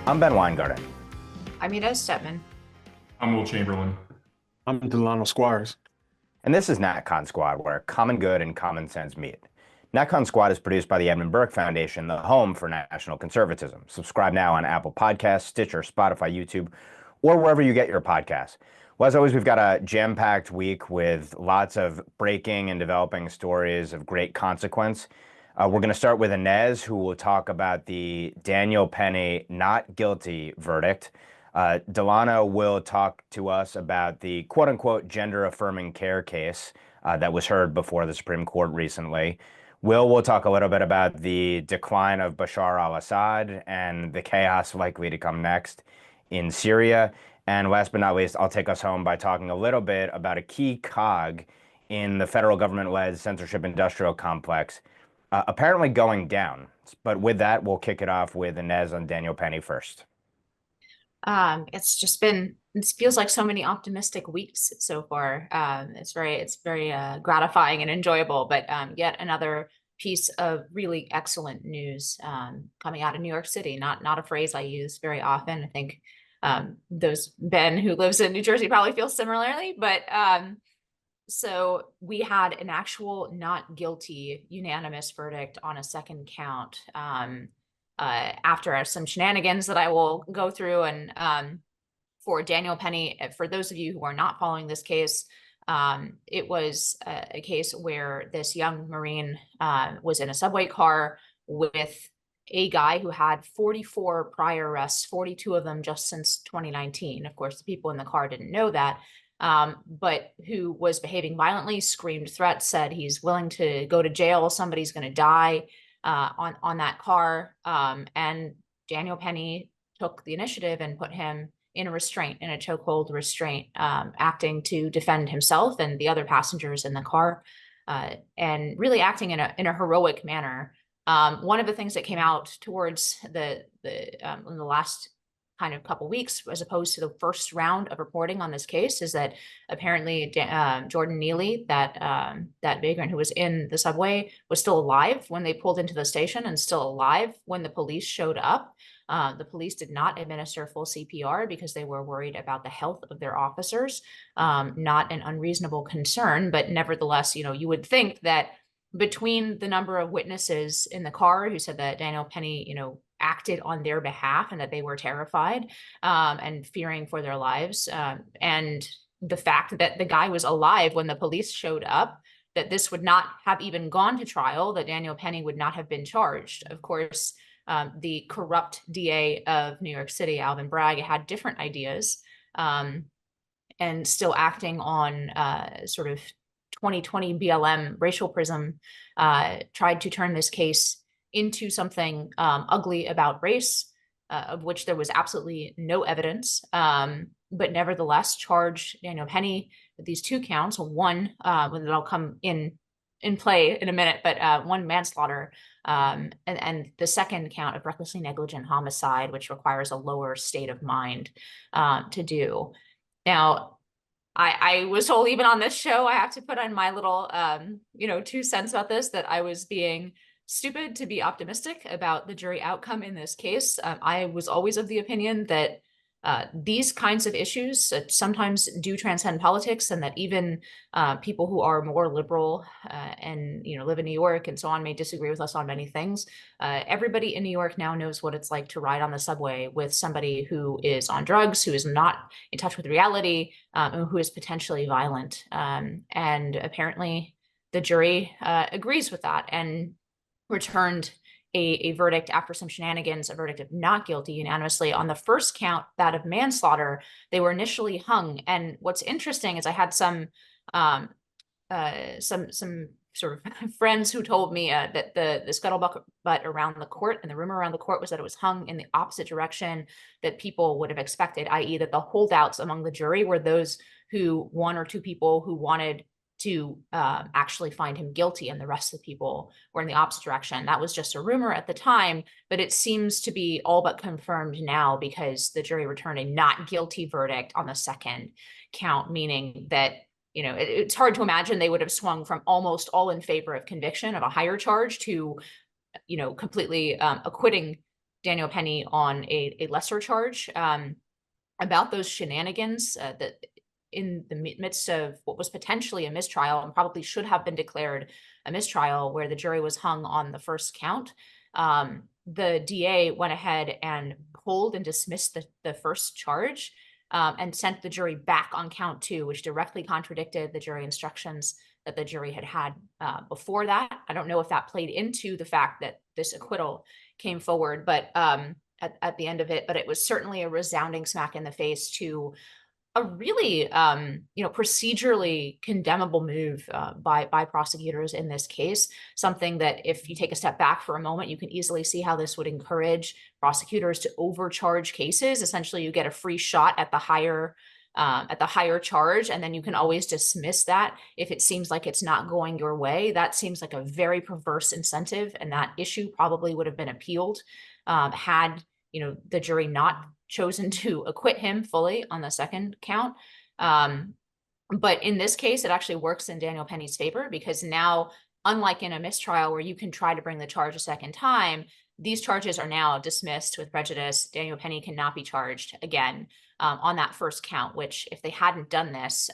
I'm Ben Weingarten, I'm Inez Stepman. I'm Will Chamberlain. I'm Delano Squires. and this is NatCon Squad, where common good and common sense meet. NatCon Squad is produced by the Edmund Burke Foundation, the home for national conservatism. Subscribe now on Apple Podcasts, Stitcher, Spotify, YouTube, or wherever you get your podcasts. Well, as always, we've got a jam-packed week with lots of breaking and developing stories of great consequence. We're going to start with Inez, who will talk about the Daniel Penny not guilty verdict. Delano will talk to us about the quote unquote gender affirming care case that was heard before the Supreme Court recently. Will talk a little bit about the decline of Bashar al-Assad and the chaos likely to come next in Syria. And last but not least, I'll take us home by talking a little bit about a key cog in the federal government-led censorship industrial complex, apparently going down. But with that, we'll kick it off with Inez on Daniel Penny first. It's just been, it feels like so many optimistic weeks so far. It's very gratifying and enjoyable, but yet another piece of really excellent news coming out of New York City. Not a phrase I use very often. I think those Ben who lives in New Jersey probably feels similarly, but so we had an actual not guilty unanimous verdict on a second count. After some shenanigans that I will go through. And for Daniel Penny, for those of you who are not following this case, it was a case where this young Marine was in a subway car with a guy who had 44 prior arrests, 42 of them just since 2019. Of course, the people in the car didn't know that, but who was behaving violently, screamed threats, said he's willing to go to jail, somebody's going to die. On that car, and Daniel Penny took the initiative and put him in a restraint, in a chokehold restraint, acting to defend himself and the other passengers in the car, and really acting in a heroic manner. One of the things that came out towards in the last kind of couple weeks, as opposed to the first round of reporting on this case, is that apparently Jordan Neely, that vagrant who was in the subway, was still alive when they pulled into the station and still alive when the police showed up. The police did not administer full CPR because they were worried about the health of their officers. Not an unreasonable concern, but nevertheless, you would think that between the number of witnesses in the car who said that Daniel Penny, acted on their behalf and that they were terrified and fearing for their lives, and the fact that the guy was alive when the police showed up, that this would not have even gone to trial, that Daniel Penny would not have been charged. Of course, the corrupt DA of New York City, Alvin Bragg, had different ideas, and still acting on sort of 2020 BLM racial prism, tried to turn this case into something ugly about race, of which there was absolutely no evidence, but nevertheless charged Daniel Penny with these two counts. One, that'll come in play in a minute, but one manslaughter, and the second count of recklessly negligent homicide, which requires a lower state of mind to do. Now, I was told even on this show, I have to put on my little, 2 cents about this, that I was being stupid to be optimistic about the jury outcome in this case. I was always of the opinion that these kinds of issues sometimes do transcend politics, and that even people who are more liberal and live in New York and so on may disagree with us on many things. Everybody in New York now knows what it's like to ride on the subway with somebody who is on drugs, who is not in touch with reality, and who is potentially violent. And apparently the jury agrees with that and returned a verdict after some shenanigans, a verdict of not guilty unanimously. On the first count, that of manslaughter, they were initially hung. And what's interesting is I had some sort of friends who told me that the scuttlebutt around the court and the rumor around the court was that it was hung in the opposite direction that people would have expected, i.e. that the holdouts among the jury were those one or two people who wanted to actually find him guilty, and the rest of the people were in the opposite direction. That was just a rumor at the time, but it seems to be all but confirmed now, because the jury returned a not guilty verdict on the second count, meaning that it's hard to imagine they would have swung from almost all in favor of conviction of a higher charge to completely acquitting Daniel Penny on a lesser charge about those shenanigans that in the midst of what was potentially a mistrial and probably should have been declared a mistrial, where the jury was hung on the first count. The DA went ahead and pulled and dismissed the first charge and sent the jury back on count 2, which directly contradicted the jury instructions that the jury had before that. I don't know if that played into the fact that this acquittal came forward, but at the end of it, but it was certainly a resounding smack in the face to a really, procedurally condemnable move by prosecutors in this case. Something that, if you take a step back for a moment, you can easily see how this would encourage prosecutors to overcharge cases. Essentially, you get a free shot at the higher charge, and then you can always dismiss that if it seems like it's not going your way. That seems like a very perverse incentive, and that issue probably would have been appealed had the jury not chosen to acquit him fully on the second count. But in this case, it actually works in Daniel Penny's favor, because now, unlike in a mistrial where you can try to bring the charge a second time, these charges are now dismissed with prejudice. Daniel Penny cannot be charged again on that first count, which, if they hadn't done this,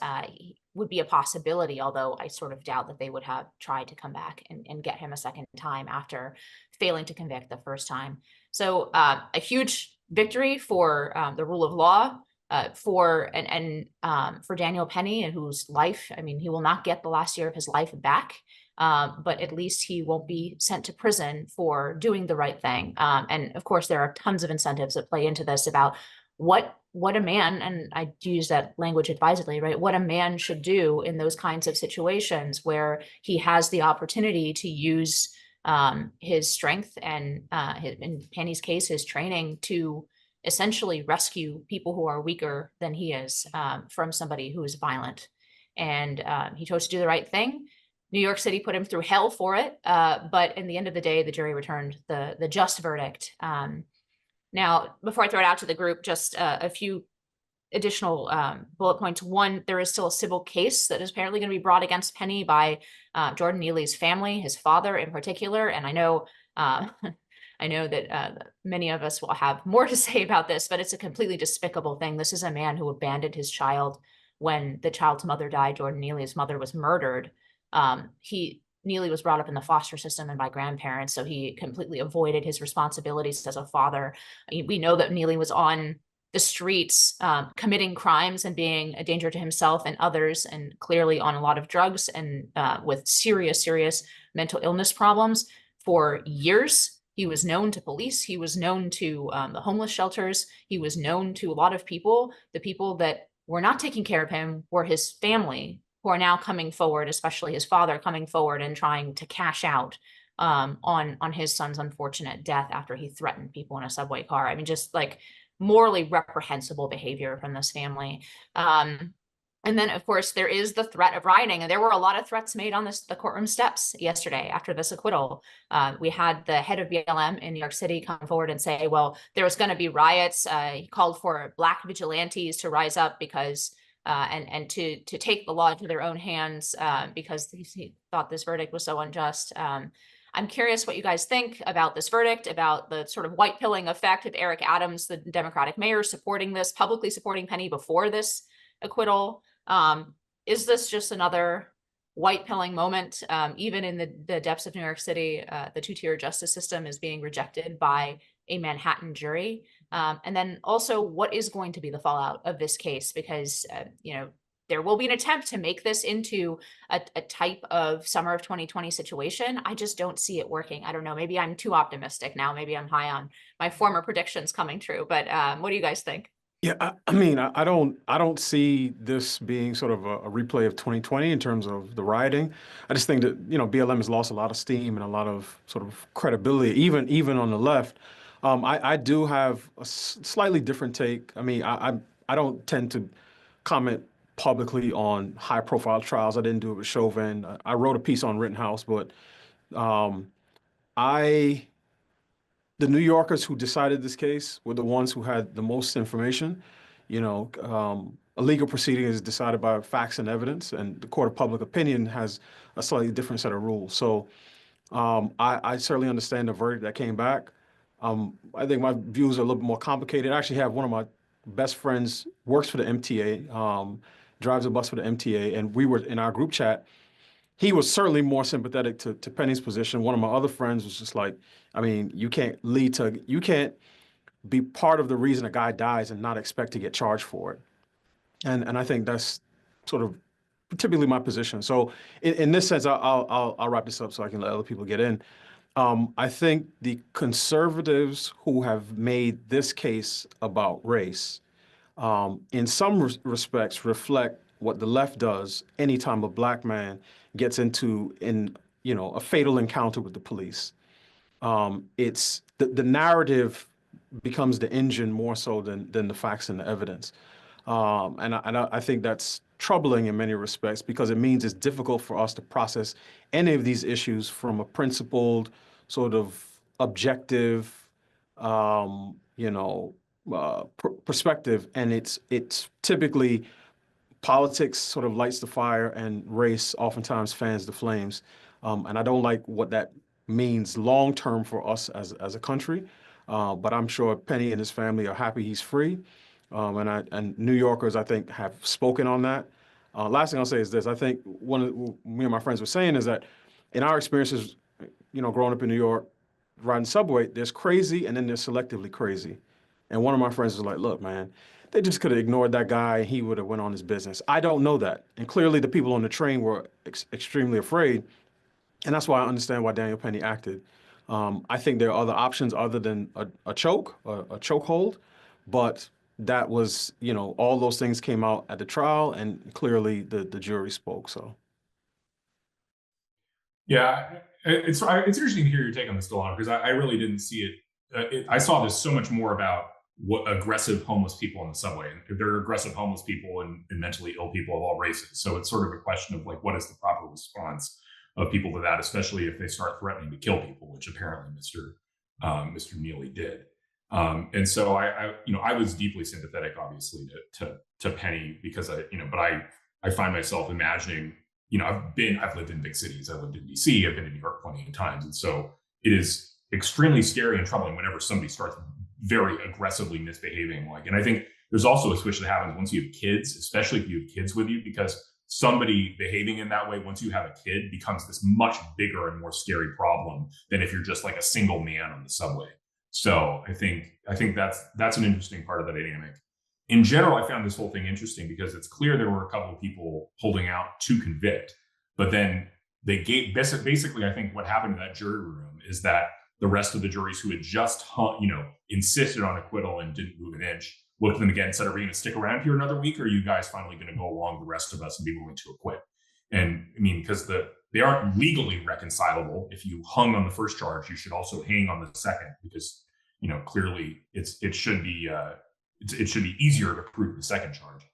would be a possibility, although I sort of doubt that they would have tried to come back and get him a second time after failing to convict the first time. So a huge victory for the rule of law, for Daniel Penny, and whose life, he will not get the last year of his life back, but at least he won't be sent to prison for doing the right thing. And of course, there are tons of incentives that play into this about what a man, and I use that language advisedly, right? What a man should do in those kinds of situations where he has the opportunity to use his strength and in Penny's case, his training, to essentially rescue people who are weaker than he is from somebody who is violent. And he chose to do the right thing. New York City put him through hell for it, but in the end of the day, the jury returned the just verdict. Now, before I throw it out to the group, just a few additional bullet points. One, there is still a civil case that is apparently going to be brought against Penny by Jordan Neely's family, his father in particular. And I know that many of us will have more to say about this, but it's a completely despicable thing. This is a man who abandoned his child when the child's mother died. Jordan Neely's mother was murdered. Neely was brought up in the foster system and by grandparents, so he completely avoided his responsibilities as a father. We know that Neely was on the streets committing crimes and being a danger to himself and others, and clearly on a lot of drugs and with serious mental illness problems for years. He was known to police. He was known to the homeless shelters. He was known to a lot of people. The people that were not taking care of him were his family, who are now coming forward, especially his father coming forward and trying to cash out on his son's unfortunate death after he threatened people in a subway car. Just like morally reprehensible behavior from this family. And then, of course, there is the threat of rioting. And there were a lot of threats made on the courtroom steps yesterday after this acquittal. We had the head of BLM in New York City come forward and say, well, there was going to be riots. He called for Black vigilantes to rise up because and to take the law into their own hands because he thought this verdict was so unjust. I'm curious what you guys think about this verdict, about the sort of white pilling effect of Eric Adams, the Democratic mayor, supporting this, publicly supporting Penny before this acquittal. Is this just another white pilling moment? Even in the depths of New York City, the two-tier justice system is being rejected by a Manhattan jury. And then also, what is going to be the fallout of this case? Because, there will be an attempt to make this into a type of summer of 2020 situation. I just don't see it working. I don't know. Maybe I'm too optimistic now. Maybe I'm high on my former predictions coming true. But what do you guys think? Yeah, I don't see this being sort of a replay of 2020 in terms of the rioting. I just think that, BLM has lost a lot of steam and a lot of sort of credibility, even on the left. I do have a slightly different take. I don't tend to comment publicly on high-profile trials. I didn't do it with Chauvin. I wrote a piece on Rittenhouse, but the New Yorkers who decided this case were the ones who had the most information. A legal proceeding is decided by facts and evidence, and the court of public opinion has a slightly different set of rules. So I certainly understand the verdict that came back. I think my views are a little bit more complicated. I actually have one of my best friends works for the MTA, drives a bus for the MTA, and we were in our group chat. He was certainly more sympathetic to Penny's position. One of my other friends was just like, I mean, you can't be part of the reason a guy dies and not expect to get charged for it. And I think that's sort of typically my position. So in this sense, I'll wrap this up so I can let other people get in. I think the conservatives who have made this case about race, in some respects, reflect what the left does anytime a black man gets into a fatal encounter with the police. It's the narrative becomes the engine more so than the facts and the evidence. And I think that's troubling in many respects because it means it's difficult for us to process any of these issues from a principled, sort of objective, perspective. And it's typically politics sort of lights the fire and race oftentimes fans the flames. And I don't like what that means long term for us as a country. But I'm sure Penny and his family are happy he's free. And New Yorkers, I think, have spoken on that. Last thing I'll say is this. I think me and my friends were saying is that in our experiences, growing up in New York, riding subway, there's crazy and then there's selectively crazy. And one of my friends was like, look, man, they just could have ignored that guy and he would have went on his business. I don't know that. And clearly the people on the train were extremely afraid. And that's why I understand why Daniel Penny acted. I think there are other options other than a chokehold, but that was, all those things came out at the trial, and clearly the jury spoke. So, yeah, it's interesting to hear your take on this, Delano, because I really didn't see it. I saw this so much more about what aggressive homeless people on the subway, and there are aggressive homeless people and mentally ill people of all races. So it's sort of a question of like, what is the proper response of people to that, especially if they start threatening to kill people, which apparently Mr. Neely did. And so I was deeply sympathetic, obviously, to Penny because but I find myself imagining, I've lived in big cities. I lived in DC. I've been to New York plenty of times. And so it is extremely scary and troubling whenever somebody starts very aggressively misbehaving. And I think there's also a switch that happens once you have kids, especially if you have kids with you, because somebody behaving in that way, once you have a kid, becomes this much bigger and more scary problem than if you're just like a single man on the subway. So I think that's an interesting part of the dynamic. In general, I found this whole thing interesting because it's clear there were a couple of people holding out to convict, but then they gave basically, I think what happened in that jury room is that the rest of the juries who had just insisted on acquittal and didn't move an inch looked at them again and said, are we going to stick around here another week, or are you guys finally going to go along the rest of us and be willing to acquit? And I mean, because they aren't legally reconcilable. If you hung on the first charge, you should also hang on the second, because clearly it should be easier to prove the second charge.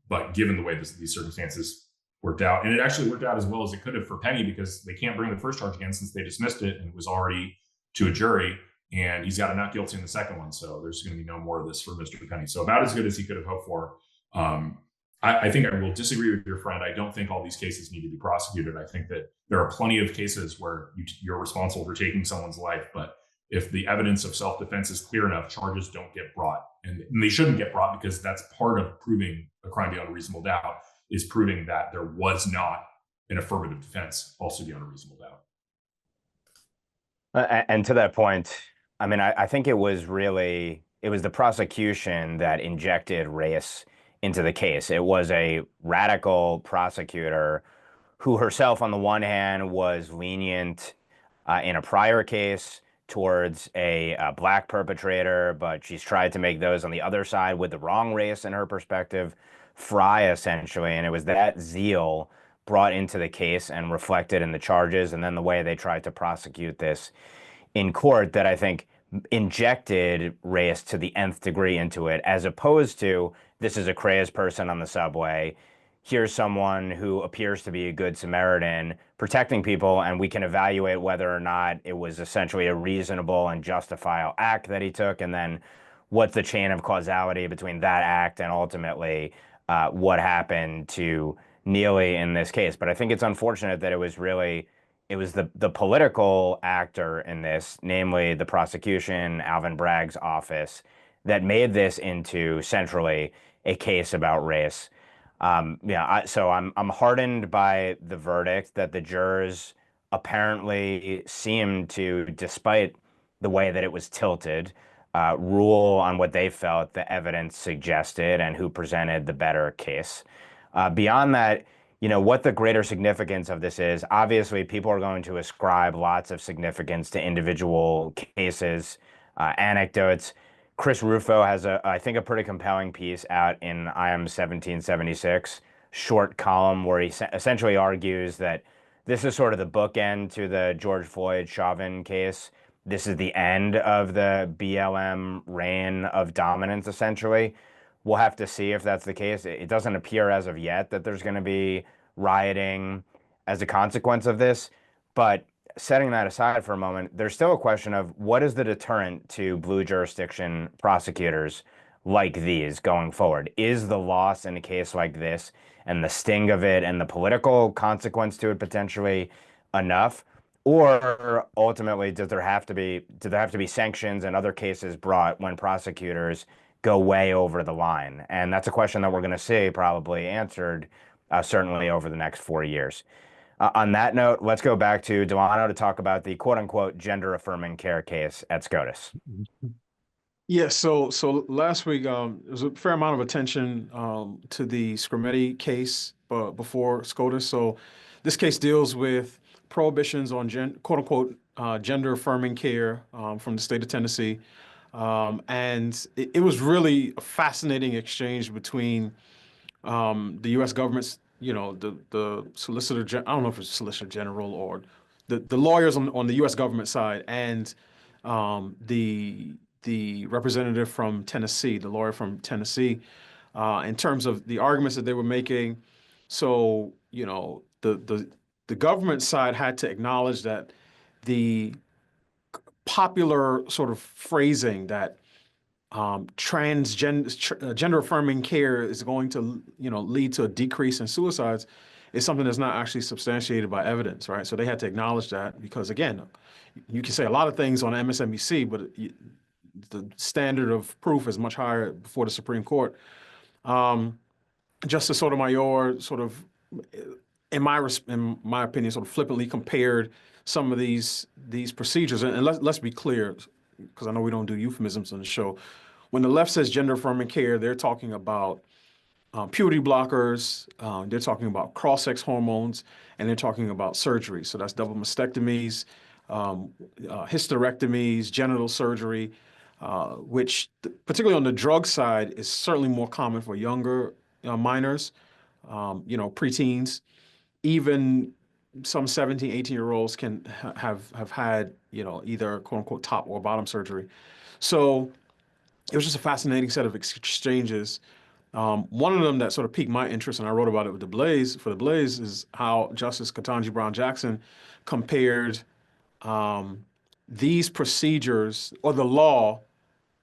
But given the way these circumstances worked out, and it actually worked out as well as it could have for Penny, because they can't bring the first charge again since they dismissed it and it was already to a jury, and he's got a not guilty in the second one. So there's going to be no more of this for Mr. Penny. So about as good as he could have hoped for. I think I will disagree with your friend. I don't think all these cases need to be prosecuted. I think that there are plenty of cases where you're responsible for taking someone's life, but if the evidence of self-defense is clear enough, charges don't get brought. And they shouldn't get brought, because that's part of proving a crime beyond a reasonable doubt, is proving that there was not an affirmative defense also beyond a reasonable doubt. And to that point, I mean, I think it was the prosecution that injected race into the case. It was a radical prosecutor who herself, on the one hand, was lenient in a prior case towards a black perpetrator, but she's tried to make those on the other side with the wrong race in her perspective fry, essentially. And it was that zeal brought into the case and reflected in the charges, and then the way they tried to prosecute this in court, that I think injected race to the nth degree into it, as opposed to, this is a crazed person on the subway, here's someone who appears to be a good Samaritan protecting people, and we can evaluate whether or not it was essentially a reasonable and justifiable act that he took, and then what's the chain of causality between that act and ultimately what happened to Neely in this case. But I think it's unfortunate that it it was the political actor in this, namely the prosecution, Alvin Bragg's office, that made this into centrally a case about race. So I'm heartened by the verdict that the jurors apparently seemed to, despite the way that it was tilted, rule on what they felt the evidence suggested and who presented the better case. Beyond that, what the greater significance of this is, obviously, people are going to ascribe lots of significance to individual cases, anecdotes. Chris Rufo has I think, a pretty compelling piece out in IM 1776, short column, where he essentially argues that this is sort of the bookend to the George Floyd Chauvin case. This is the end of the BLM reign of dominance, essentially. We'll have to see if that's the case. It doesn't appear as of yet that there's going to be rioting as a consequence of this. But setting that aside for a moment, there's still a question of what is the deterrent to blue jurisdiction prosecutors like these going forward? Is the loss in a case like this and the sting of it and the political consequence to it potentially enough? Or ultimately, do there have to be sanctions and other cases brought when prosecutors go way over the line? And that's a question that we're going to see probably answered certainly over the next 4 years. On that note, let's go back to Delano to talk about the quote unquote gender affirming care case at SCOTUS. Yeah, so last week there was a fair amount of attention to the Scrimeti case before SCOTUS. So this case deals with prohibitions on quote unquote gender affirming care from the state of Tennessee. And it was really a fascinating exchange between the U.S. government's, the solicitor, I don't know if it's solicitor general or the lawyers on the U.S. government side, and the representative from Tennessee, the lawyer from Tennessee, in terms of the arguments that they were making. So, the government side had to acknowledge that the popular sort of phrasing that gender affirming care is going to, lead to a decrease in suicides is something that's not actually substantiated by evidence, right? So they had to acknowledge that because, again, you can say a lot of things on MSNBC, but the standard of proof is much higher before the Supreme Court. Justice Sotomayor sort of, in my opinion, sort of flippantly compared some of these procedures. And let's be clear, because I know we don't do euphemisms on the show. When the left says gender affirming care, they're talking about puberty blockers, they're talking about cross-sex hormones, and they're talking about surgery. So that's double mastectomies, hysterectomies, genital surgery, which particularly on the drug side is certainly more common for younger minors, preteens. Even some 17, 18-year-olds can have had, either quote unquote top or bottom surgery. So it was just a fascinating set of exchanges. One of them that sort of piqued my interest, and I wrote about it with the Blaze, is how Justice Ketanji Brown Jackson compared these procedures or the law,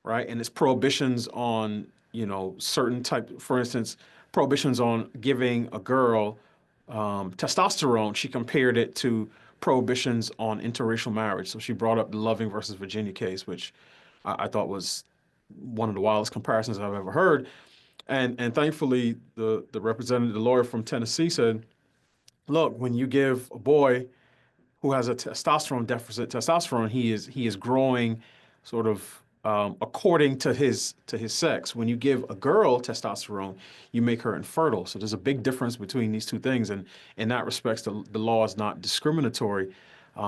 right, and its prohibitions on, certain type, for instance, prohibitions on giving a girl testosterone. She compared it to prohibitions on interracial marriage. So she brought up the Loving versus Virginia case, which I thought was one of the wildest comparisons I've ever heard. And thankfully, the representative, the lawyer from Tennessee said, look, when you give a boy who has a testosterone deficit, he is growing sort of according to his sex. When you give a girl testosterone, you make her infertile. So there's a big difference between these two things. And in that respect, the law is not discriminatory.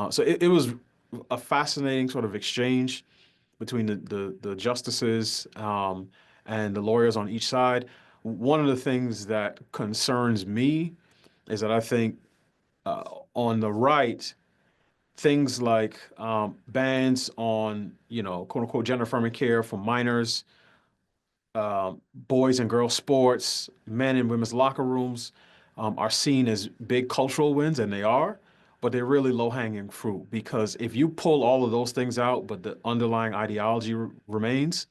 So it was a fascinating sort of exchange between the justices and the lawyers on each side. One of the things that concerns me is that I think on the right, things like bans on, quote unquote, gender affirming care for minors, boys and girls sports, men and women's locker rooms are seen as big cultural wins, and they are, but they're really low-hanging fruit, because if you pull all of those things out, but the underlying ideology remains,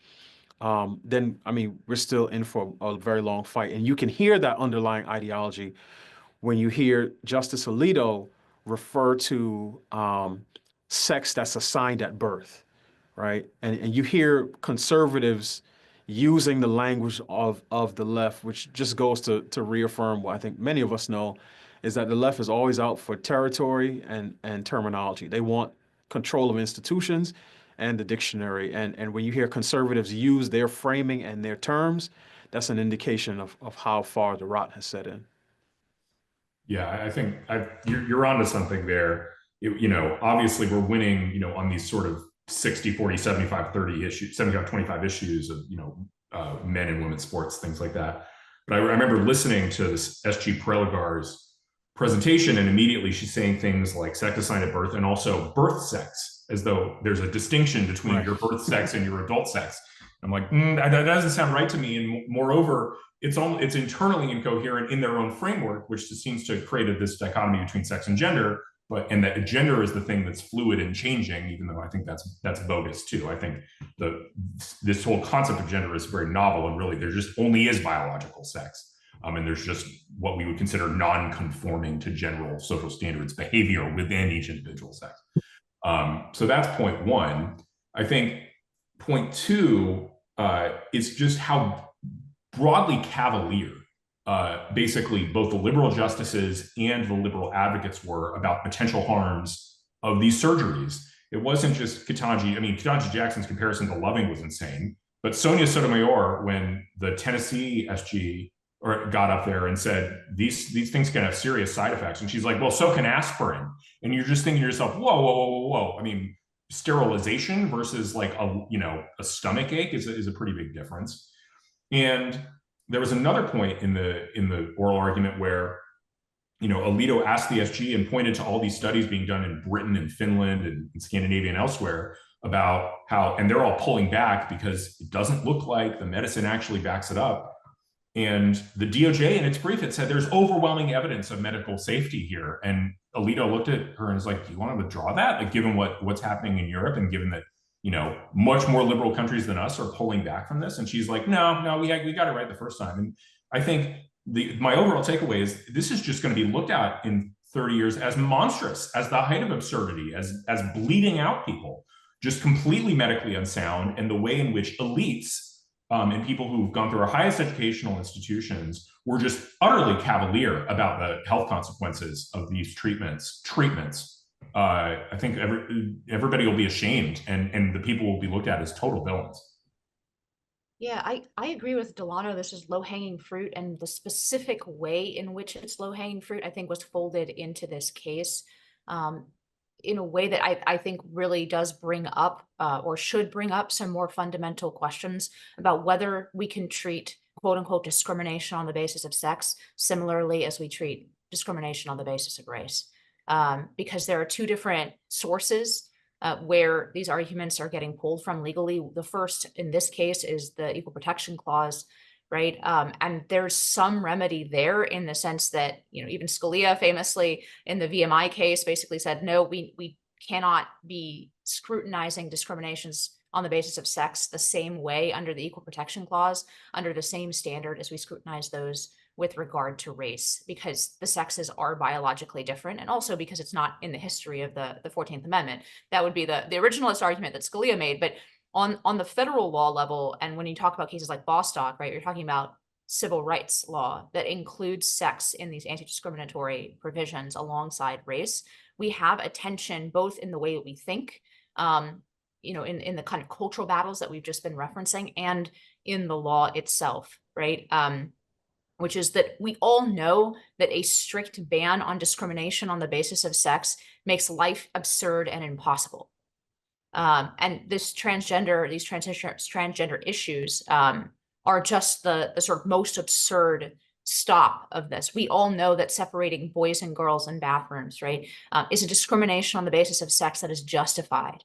then, I mean, we're still in for a very long fight. And you can hear that underlying ideology when you hear Justice Alito refer to sex that's assigned at birth, right? And you hear conservatives using the language of the left, which just goes to reaffirm what I think many of us know, is that the left is always out for territory and terminology. They want control of institutions and the dictionary. And when you hear conservatives use their framing and their terms, that's an indication of how far the rot has set in. Yeah, I think you're onto something there. Obviously we're winning, on these sort of 60-40, 75-30 issues, 75-25 issues of, men and women's sports, things like that. But I remember listening to this SG Preligar's presentation, and immediately she's saying things like sex assigned at birth and also birth sex, as though there's a distinction between your birth sex and your adult sex. I'm like, that doesn't sound right to me. And moreover, it's internally incoherent in their own framework, which seems to create this dichotomy between sex and gender. And that gender is the thing that's fluid and changing, even though I think that's bogus too. I think this whole concept of gender is very novel, and really there just only is biological sex. And there's just what we would consider non-conforming to general social standards behavior within each individual sex. So that's point one. I think point two is just how broadly cavalier basically both the liberal justices and the liberal advocates were about potential harms of these surgeries. It wasn't just Ketanji. I mean, Ketanji Jackson's comparison to Loving was insane, but Sonia Sotomayor, when the Tennessee SG got up there and said, these things can have serious side effects. And she's like, well, so can aspirin. And you're just thinking to yourself, whoa. I mean, sterilization versus like a stomach ache is a pretty big difference. And there was another point in the oral argument where, Alito asked the SG and pointed to all these studies being done in Britain and Finland and Scandinavia and elsewhere about how, and they're all pulling back because it doesn't look like the medicine actually backs it up. And the DOJ in its brief, it said there's overwhelming evidence of medical safety here. And Alito looked at her and was like, do you want to withdraw that? Like, given what's happening in Europe and given that, much more liberal countries than us are pulling back from this. And she's like, no, we got it right the first time. And I think my overall takeaway is this is just going to be looked at in 30 years as monstrous, as the height of absurdity, as bleeding out people, just completely medically unsound, and the way in which elites and people who've gone through our highest educational institutions were just utterly cavalier about the health consequences of these treatments. I think everybody will be ashamed, and the people will be looked at as total villains. Yeah, I agree with Delano. This is low-hanging fruit, and the specific way in which it's low-hanging fruit, I think, was folded into this case in a way that I think really does bring up or should bring up some more fundamental questions about whether we can treat quote-unquote discrimination on the basis of sex similarly as we treat discrimination on the basis of race. Because there are two different sources where these arguments are getting pulled from legally. The first in this case is the Equal Protection Clause, right? And there's some remedy there in the sense that, even Scalia famously in the VMI case basically said, no, we cannot be scrutinizing discriminations on the basis of sex the same way under the Equal Protection Clause, under the same standard as we scrutinize those with regard to race, because the sexes are biologically different, and also because it's not in the history of the 14th Amendment. That would be the originalist argument that Scalia made. But on the federal law level, and when you talk about cases like Bostock, right, you're talking about civil rights law that includes sex in these anti-discriminatory provisions alongside race. We have a tension both in the way that we think, in the kind of cultural battles that we've just been referencing, and in the law itself, right? Which is that we all know that a strict ban on discrimination on the basis of sex makes life absurd and impossible. And these transgender issues are just the sort of most absurd stop of this. We all know that separating boys and girls in bathrooms, right, is a discrimination on the basis of sex that is justified.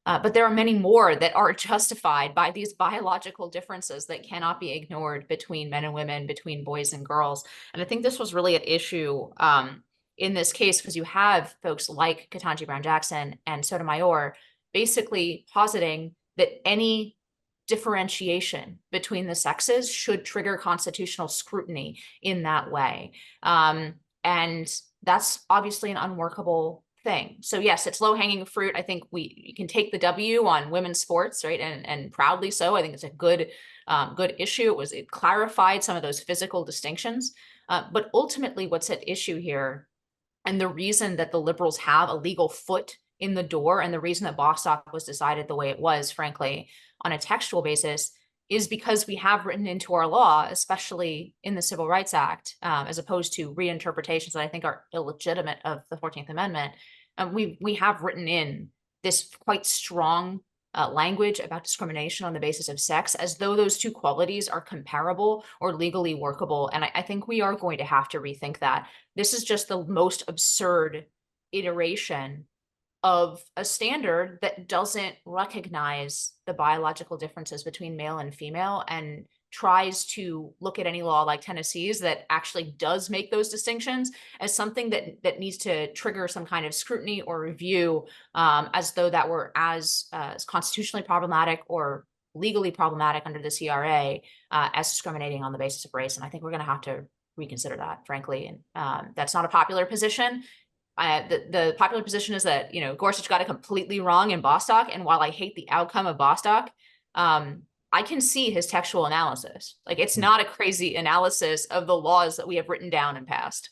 But there are many more that are justified by these biological differences that cannot be ignored between men and women, between boys and girls. And I think this was really an issue in this case, because you have folks like Ketanji Brown Jackson and Sotomayor basically positing that any differentiation between the sexes should trigger constitutional scrutiny in that way. And that's obviously an unworkable thing. So yes, it's low-hanging fruit. I think you can take the W on women's sports, right? And proudly so. I think it's a good issue. It clarified some of those physical distinctions. But ultimately what's at issue here, and the reason that the liberals have a legal foot in the door, and the reason that Bostock was decided the way it was, frankly, on a textual basis, is because we have written into our law, especially in the Civil Rights Act, as opposed to reinterpretations that I think are illegitimate of the 14th Amendment. We have written in this quite strong language about discrimination on the basis of sex, as though those two qualities are comparable or legally workable. And I think we are going to have to rethink that. This is just the most absurd iteration of a standard that doesn't recognize the biological differences between male and female, and tries to look at any law like Tennessee's that actually does make those distinctions as something that needs to trigger some kind of scrutiny or review, as though that were as constitutionally problematic or legally problematic under the CRA as discriminating on the basis of race. And I think we're going to have to reconsider that, frankly. And that's not a popular position. The popular position is that, Gorsuch got it completely wrong in Bostock. And while I hate the outcome of Bostock, I can see his textual analysis. Like, it's not a crazy analysis of the laws that we have written down and passed.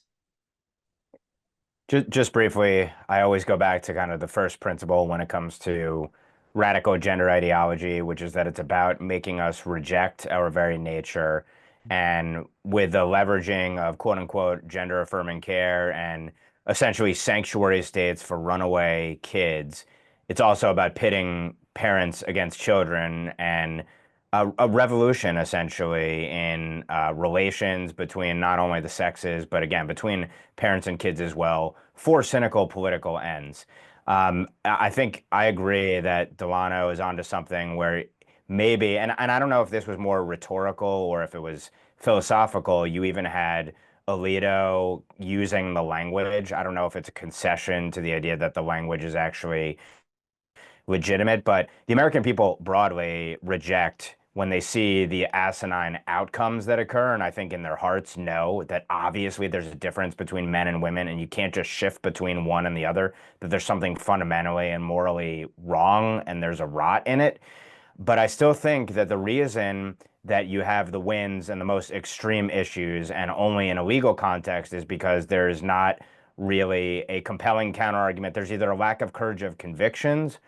Just briefly, I always go back to kind of the first principle when it comes to radical gender ideology, which is that it's about making us reject our very nature. And with the leveraging of quote unquote gender affirming care and essentially sanctuary states for runaway kids, it's also about pitting parents against children and a revolution essentially in relations between not only the sexes, but again, between parents and kids as well, for cynical political ends. I think I agree that Delano is onto something where maybe, and I don't know if this was more rhetorical or if it was philosophical, you even had Alito using the language. I don't know if it's a concession to the idea that the language is actually legitimate, but the American people broadly reject when they see the asinine outcomes that occur, and I think in their hearts know that obviously there's a difference between men and women, and you can't just shift between one and the other, that there's something fundamentally and morally wrong, and there's a rot in it. But I still think that the reason that you have the wins and the most extreme issues, and only in a legal context, is because there's not really a compelling counterargument. There's either a lack of courage of convictions,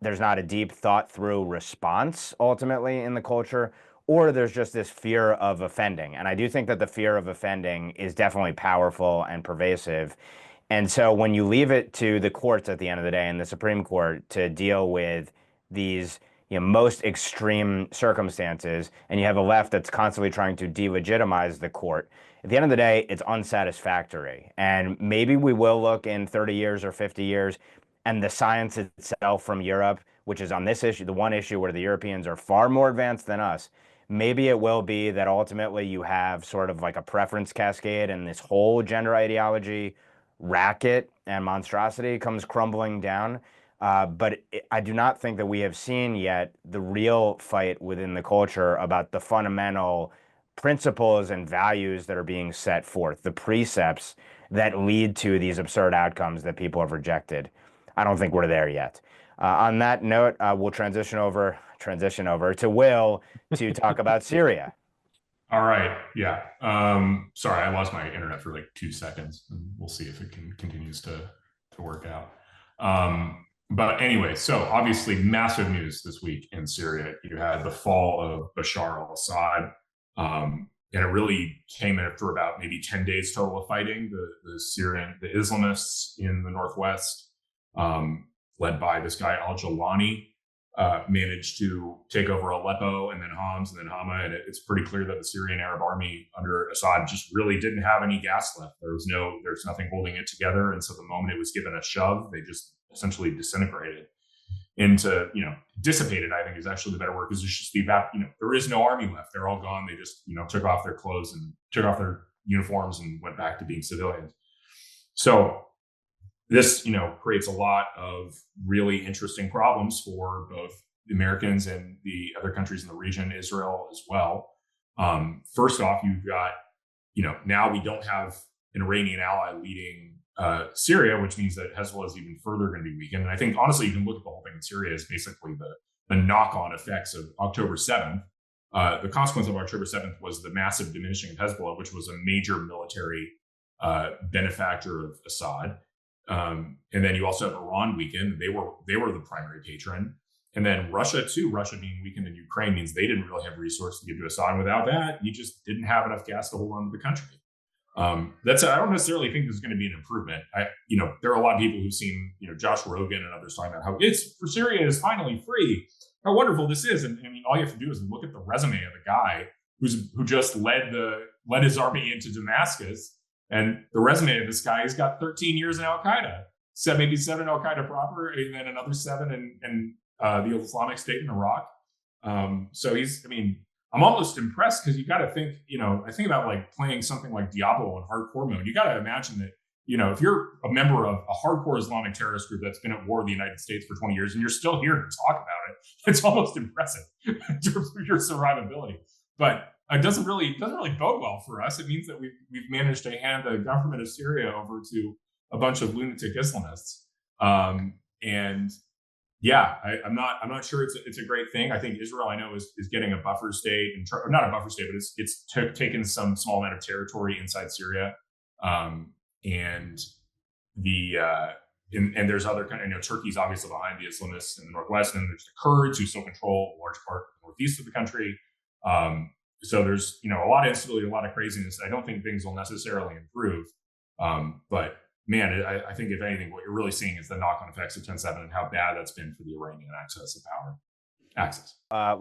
there's not a deep thought through response ultimately in the culture, or there's just this fear of offending. And I do think that the fear of offending is definitely powerful and pervasive. And so when you leave it to the courts at the end of the day, and the Supreme Court, to deal with these most extreme circumstances, and you have a left that's constantly trying to delegitimize the court, at the end of the day, it's unsatisfactory. And maybe we will look in 30 years or 50 years, and the science itself from Europe, which is on this issue, the one issue where the Europeans are far more advanced than us, maybe it will be that ultimately you have sort of like a preference cascade, and this whole gender ideology racket and monstrosity comes crumbling down. But I do not think that we have seen yet the real fight within the culture about the fundamental principles and values that are being set forth, the precepts that lead to these absurd outcomes that people have rejected. I don't think we're there yet. On that note, we'll transition over to Will to talk about Syria. All right. Yeah. Sorry, I lost my internet for like 2 seconds, and we'll see if it continues to work out. But anyway, so obviously massive news this week in Syria. You had the fall of Bashar al-Assad, and it really came in for about maybe 10 days total of fighting. The Islamists in the northwest, led by this guy al-Jawlani, managed to take over Aleppo and then Homs and then Hama. And it's pretty clear that the Syrian Arab army under Assad just really didn't have any gas left. There's nothing holding it together. And so the moment it was given a shove, they just essentially disintegrated into, dissipated, I think is actually the better word, because it's just there is no army left. They're all gone. They just, took off their clothes and took off their uniforms and went back to being civilians. So this, creates a lot of really interesting problems for both the Americans and the other countries in the region, Israel as well. First off, you've got, now we don't have an Iranian ally leading Syria, which means that Hezbollah is even further going to be weakened. And I think, honestly, you can look at the whole thing in Syria as basically the knock-on effects of October 7th. The consequence of October 7th was the massive diminishing of Hezbollah, which was a major military benefactor of Assad. And then you also have Iran weakened. They were the primary patron. And then Russia, too. Russia being weakened in Ukraine means they didn't really have resources to give to Assad. And without that, you just didn't have enough gas to hold on to the country. I don't necessarily think there's going to be an improvement. There are a lot of people who've seen, Josh Rogan and others talking about how Syria is finally free, how wonderful this is. And I mean, all you have to do is look at the resume of the guy who just led his army into Damascus. And the resume of this guy, he's got 13 years in Al-Qaeda, maybe 7 Al-Qaeda proper, and then another 7 in the Islamic State in Iraq. I'm almost impressed because you got to think, I think about like playing something like Diablo in hardcore mode. You got to imagine that, if you're a member of a hardcore Islamic terrorist group that's been at war with the United States for 20 years and you're still here to talk about it, it's almost impressive in terms of your survivability. But it doesn't really bode well for us. It means that we've managed to hand the government of Syria over to a bunch of lunatic Islamists. I'm not sure it's a great thing. I think Israel, I know, is getting a buffer state, or not a buffer state, but it's taken some small amount of territory inside Syria, and there's other kind of, Turkey's obviously behind the Islamists in the northwest, and there's the Kurds who still control a large part of the northeast of the country. So there's a lot of instability, a lot of craziness. I don't think things will necessarily improve, but. Man, I think if anything, what you're really seeing is the knock-on effects of 10/7 and how bad that's been for the Iranian access.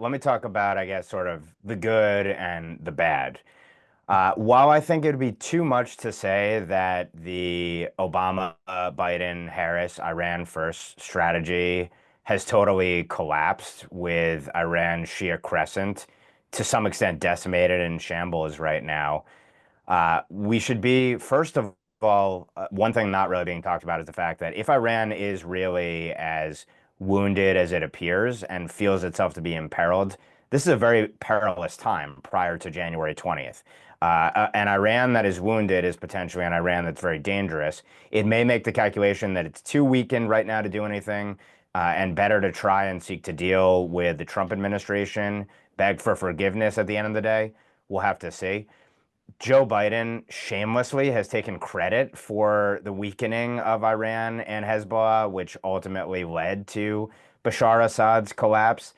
Let me talk about, I guess, sort of the good and the bad. While I think it would be too much to say that the Obama, Biden, Harris, Iran first strategy has totally collapsed with Iran's Shia Crescent to some extent decimated and in shambles right now, we should be, first of all, one thing not really being talked about is the fact that if Iran is really as wounded as it appears and feels itself to be imperiled, this is a very perilous time prior to January 20th. An Iran that is wounded is potentially an Iran that's very dangerous. It may make the calculation that it's too weakened right now to do anything, and better to try and seek to deal with the Trump administration, beg for forgiveness at the end of the day. We'll have to see. Joe Biden shamelessly has taken credit for the weakening of Iran and Hezbollah, which ultimately led to Bashar Assad's collapse.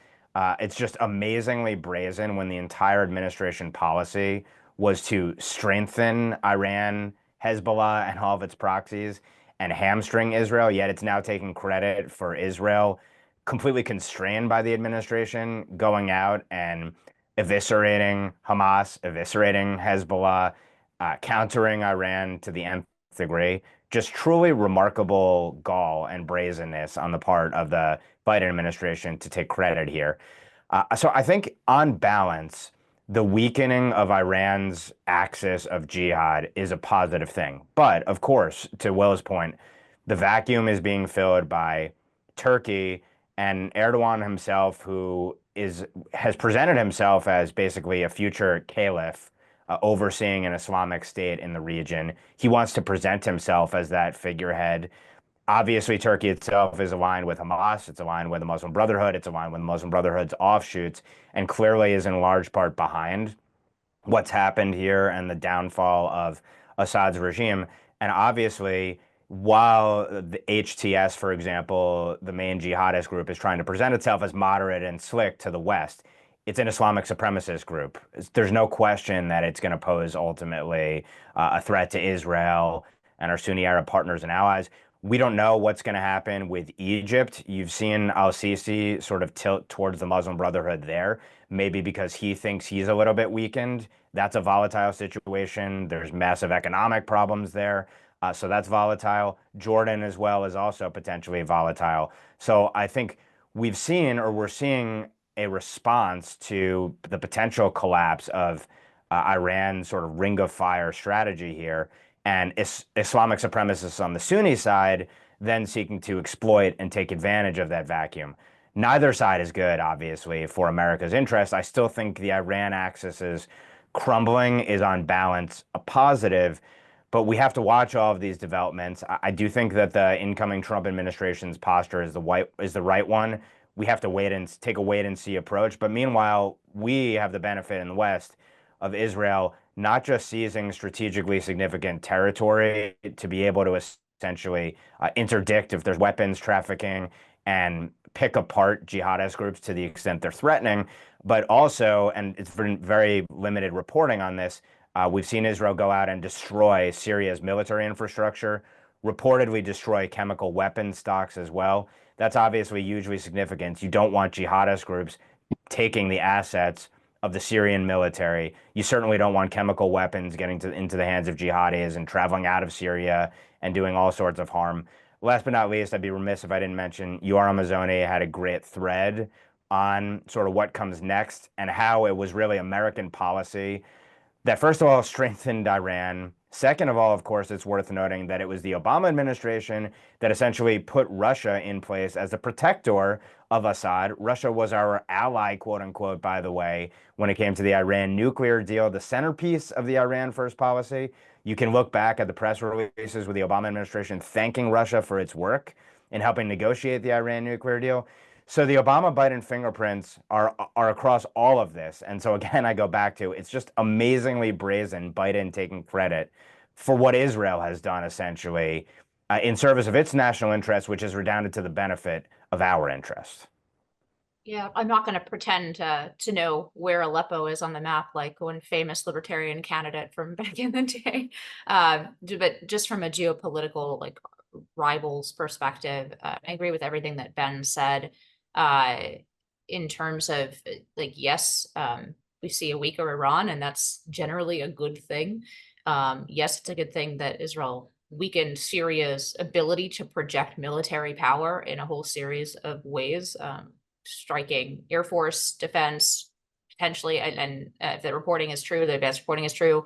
It's just amazingly brazen when the entire administration policy was to strengthen Iran, Hezbollah, and all of its proxies and hamstring Israel, yet it's now taking credit for Israel, completely constrained by the administration, going out and eviscerating Hamas, eviscerating Hezbollah, countering Iran to the nth degree. Just truly remarkable gall and brazenness on the part of the Biden administration to take credit here. So I think on balance, the weakening of Iran's axis of jihad is a positive thing. But of course, to Will's point, the vacuum is being filled by Turkey and Erdogan himself, who has presented himself as basically a future caliph, overseeing an Islamic state in the region. He wants to present himself as that figurehead. Obviously, Turkey itself is aligned with Hamas. It's aligned with the Muslim Brotherhood. It's aligned with the Muslim Brotherhood's offshoots, and clearly is in large part behind what's happened here and the downfall of Assad's regime. And obviously, while the HTS, for example, the main jihadist group, is trying to present itself as moderate and slick to the West, it's an Islamic supremacist group. There's no question that it's going to pose ultimately a threat to Israel and our Sunni Arab partners and allies. We don't know what's going to happen with Egypt. You've seen al-Sisi sort of tilt towards the Muslim Brotherhood there, maybe because he thinks he's a little bit weakened. That's a volatile situation. There's massive economic problems there. So that's volatile. Jordan as well is also potentially volatile. So I think we're seeing a response to the potential collapse of Iran's sort of ring of fire strategy here, and Islamic supremacists on the Sunni side then seeking to exploit and take advantage of that vacuum. Neither side is good, obviously, for America's interest. I still think the Iran axis is crumbling is on balance a positive. But we have to watch all of these developments. I do think that the incoming Trump administration's posture is the right one. We have to take a wait and see approach. But meanwhile, we have the benefit in the West of Israel not just seizing strategically significant territory to be able to essentially interdict if there's weapons trafficking and pick apart jihadist groups to the extent they're threatening, but also, and it's been very limited reporting on this, we've seen Israel go out and destroy Syria's military infrastructure, reportedly destroy chemical weapons stocks as well. That's obviously hugely significant. You don't want jihadist groups taking the assets of the Syrian military. You certainly don't want chemical weapons getting into the hands of jihadis and traveling out of Syria and doing all sorts of harm. Last but not least, I'd be remiss if I didn't mention Yoram Amazzoni had a great thread on sort of what comes next and how it was really American policy that, first of all, strengthened Iran. Second of all, of course, it's worth noting that it was the Obama administration that essentially put Russia in place as a protector of Assad. Russia was our ally, quote unquote, by the way, when it came to the Iran nuclear deal, the centerpiece of the Iran first policy. You can look back at the press releases with the Obama administration thanking Russia for its work in helping negotiate the Iran nuclear deal. So the Obama-Biden fingerprints are across all of this. And so again, I go back to, it's just amazingly brazen, Biden taking credit for what Israel has done essentially in service of its national interests, which has redounded to the benefit of our interests. Yeah, I'm not going to pretend to know where Aleppo is on the map, like one famous libertarian candidate from back in the day. But just from a geopolitical, like, rivals perspective, I agree with everything that Ben said. In terms of, like, yes, we see a weaker Iran, and that's generally a good thing. Yes, it's a good thing that Israel weakened Syria's ability to project military power in a whole series of ways, striking Air Force, defense, potentially, and if the reporting is true, the advanced reporting is true,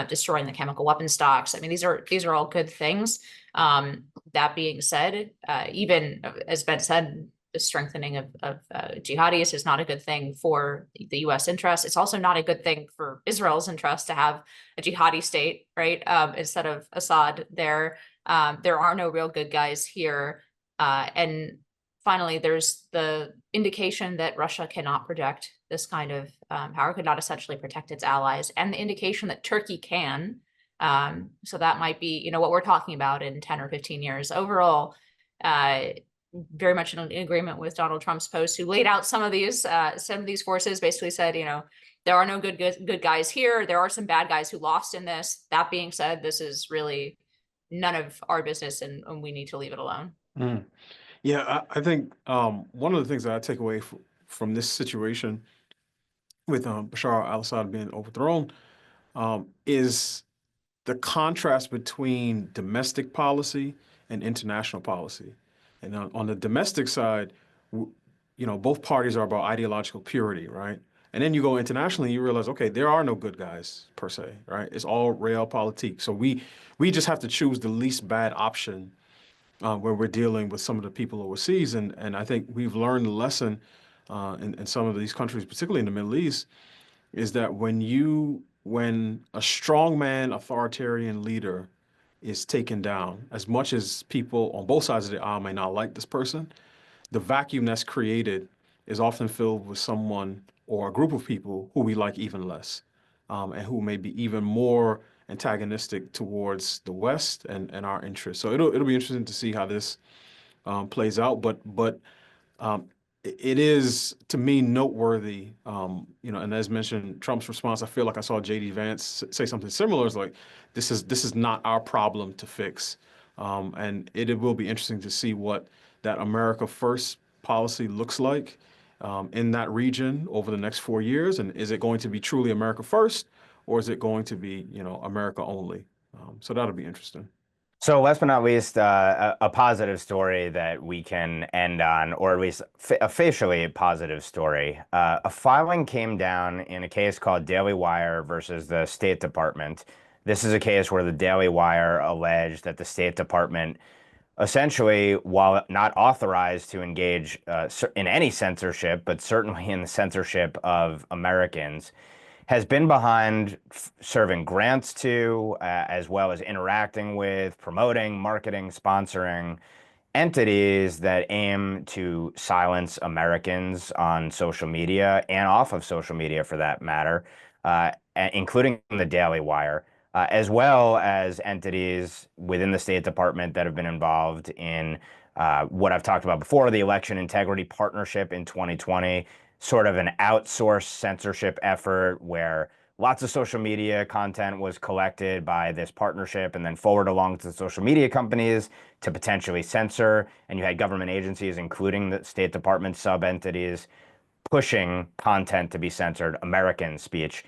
destroying the chemical weapon stocks. I mean, these are all good things. That being said, even as Ben said, the strengthening of jihadis is not a good thing for the U.S. interest. It's also not a good thing for Israel's interest to have a jihadi state, right? Instead of Assad there. There are no real good guys here. And finally, there's the indication that Russia cannot project this kind of power, could not essentially protect its allies, and the indication that Turkey can. So that might be, what we're talking about in 10 or 15 years. Overall, very much in agreement with Donald Trump's post, who laid out some of these forces, basically said, there are no good guys here. There are some bad guys who lost in this. That being said, this is really none of our business, and we need to leave it alone. Mm. Yeah, I think one of the things that I take away from this situation with Bashar al-Assad being overthrown is the contrast between domestic policy and international policy. And on the domestic side, both parties are about ideological purity, right? And then you go internationally, you realize, okay, there are no good guys per se, right? It's all realpolitik. So we just have to choose the least bad option where we're dealing with some of the people overseas. And I think we've learned the lesson in some of these countries, particularly in the Middle East, is that when a strongman authoritarian leader is taken down, as much as people on both sides of the aisle may not like this person, the vacuum that's created is often filled with someone or a group of people who we like even less, and who may be even more antagonistic towards the West and our interests. So it'll be interesting to see how this plays out. But it is, to me, noteworthy. And as mentioned, Trump's response, I feel like I saw J.D. Vance say something similar. It's like, this is not our problem to fix. And it will be interesting to see what that America First policy looks like in that region over the next 4 years. And is it going to be truly America First, or is it going to be, America only? So that'll be interesting. So last but not least, a positive story that we can end on, or at least a facially positive story. A filing came down in a case called Daily Wire versus the State Department. This is a case where the Daily Wire alleged that the State Department, essentially, while not authorized to engage in any censorship, but certainly in the censorship of Americans, has been behind serving grants to, as well as interacting with, promoting, marketing, sponsoring entities that aim to silence Americans on social media and off of social media for that matter, including the Daily Wire, as well as entities within the State Department that have been involved in what I've talked about before, the Election Integrity Partnership in 2020, sort of an outsourced censorship effort where lots of social media content was collected by this partnership and then forwarded along to the social media companies to potentially censor. And you had government agencies, including the State Department sub-entities, pushing content to be censored, American speech.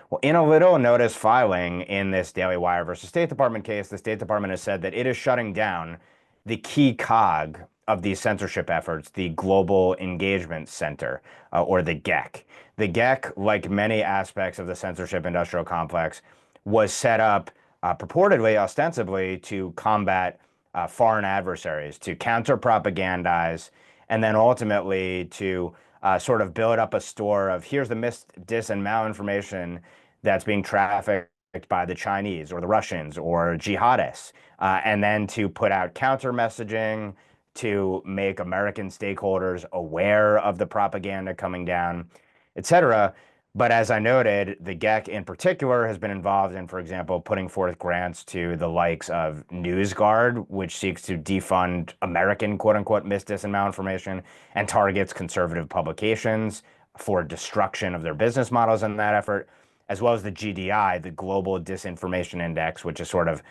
Well, in a little notice filing in this Daily Wire versus State Department case, the State Department has said that it is shutting down the key cog of these censorship efforts, the Global Engagement Center, or the GEC. The GEC, like many aspects of the censorship industrial complex, was set up purportedly, ostensibly, to combat foreign adversaries, to counter-propagandize, and then ultimately to sort of build up a store of here's the mis, dis, and malinformation that's being trafficked by the Chinese or the Russians or jihadists, and then to put out counter messaging to make American stakeholders aware of the propaganda coming down, et cetera. But as I noted, the GEC in particular has been involved in, for example, putting forth grants to the likes of NewsGuard, which seeks to defund American quote unquote mis, dis, and malinformation and targets conservative publications for destruction of their business models in that effort, as well as the GDI, the Global Disinformation Index, which is sort of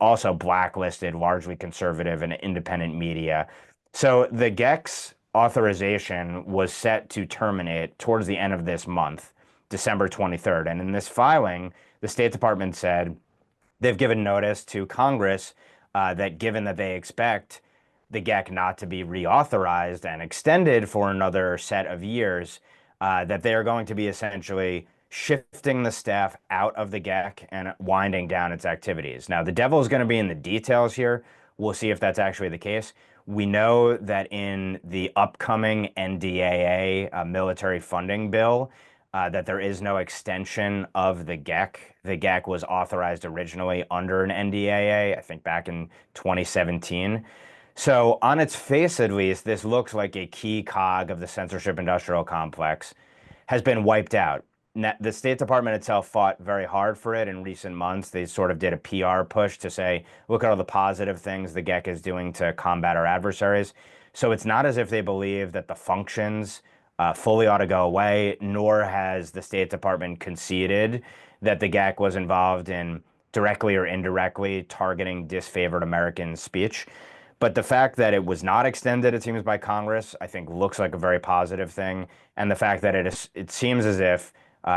also blacklisted largely conservative and independent media. So the GEC's authorization was set to terminate towards the end of this month, December 23rd. And in this filing, the State Department said they've given notice to Congress that given that they expect the GEC not to be reauthorized and extended for another set of years, that they are going to be essentially shifting the staff out of the GEC and winding down its activities. Now, the devil is going to be in the details here. We'll see if that's actually the case. We know that in the upcoming NDAA military funding bill, that there is no extension of the GEC. The GEC was authorized originally under an NDAA, I think back in 2017. So on its face, at least, this looks like a key cog of the censorship industrial complex has been wiped out. The State Department itself fought very hard for it in recent months. They sort of did a PR push to say, look at all the positive things the GEC is doing to combat our adversaries. So it's not as if they believe that the functions fully ought to go away, nor has the State Department conceded that the GEC was involved in directly or indirectly targeting disfavored American speech. But the fact that it was not extended, it seems, by Congress, I think looks like a very positive thing. And the fact that it seems as if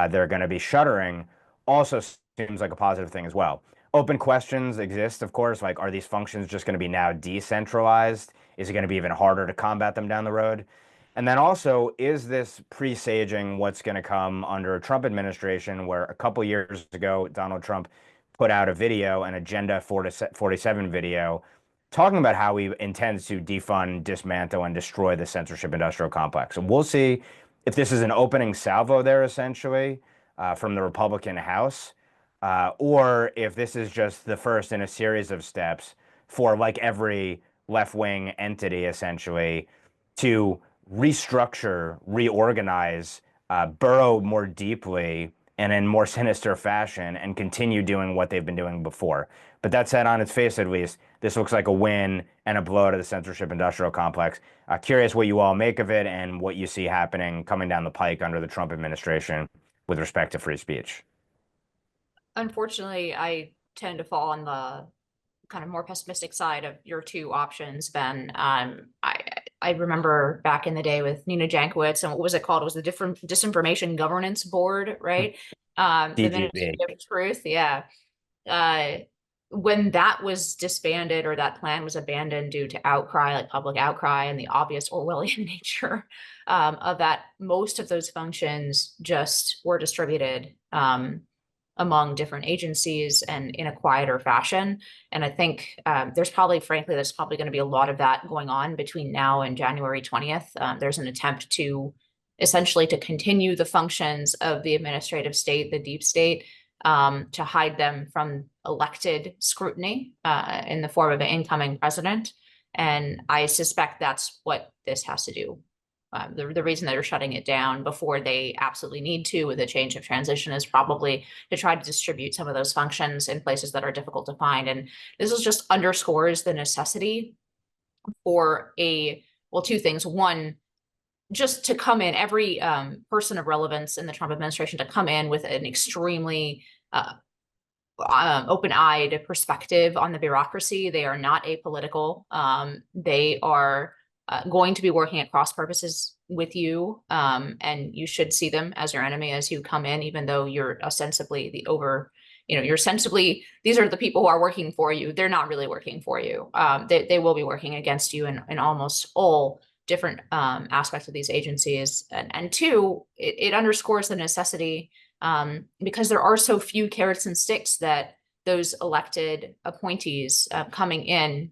they're going to be shuttering also seems like a positive thing as well. Open questions exist, of course, like are these functions just going to be now decentralized? Is it going to be even harder to combat them down the road? And then also, is this presaging what's going to come under a Trump administration where a couple years ago, Donald Trump put out a video, an Agenda 47 video, talking about how he intends to defund, dismantle, and destroy the censorship industrial complex. And we'll see if this is an opening salvo there, essentially, from the Republican House, or if this is just the first in a series of steps for, like every left-wing entity, essentially, to restructure, reorganize, burrow more deeply and in more sinister fashion and continue doing what they've been doing before. But that said, on its face at least, this looks like a win and a blow to the censorship industrial complex. Curious what you all make of it and what you see happening coming down the pike under the Trump administration with respect to free speech. Unfortunately, I tend to fall on the kind of more pessimistic side of your two options, Ben. I remember back in the day with Nina Jankowicz, and what was it called? It was the Disinformation Governance Board, right? The Ministry of Truth, yeah. When that was disbanded or that plan was abandoned due to outcry, like public outcry, and the obvious Orwellian nature of that, most of those functions just were distributed among different agencies and in a quieter fashion. And I think there's probably going to be a lot of that going on between now and January 20th. There's an attempt to essentially to continue the functions of the administrative state, the deep state, to hide them from elected scrutiny in the form of an incoming president. And I suspect that's what this has to do. The reason they're shutting it down before they absolutely need to with a change of transition is probably to try to distribute some of those functions in places that are difficult to find. And this is just underscores the necessity for two things. One, just to come in, every person of relevance in the Trump administration to come in with an extremely open-eyed perspective on the bureaucracy. They are not apolitical. They are going to be working at cross purposes with you, and you should see them as your enemy as you come in, even though you're ostensibly these are the people who are working for you. They're not really working for you. They will be working against you in almost all different aspects of these agencies. And two, it underscores the necessity, because there are so few carrots and sticks that those elected appointees coming in,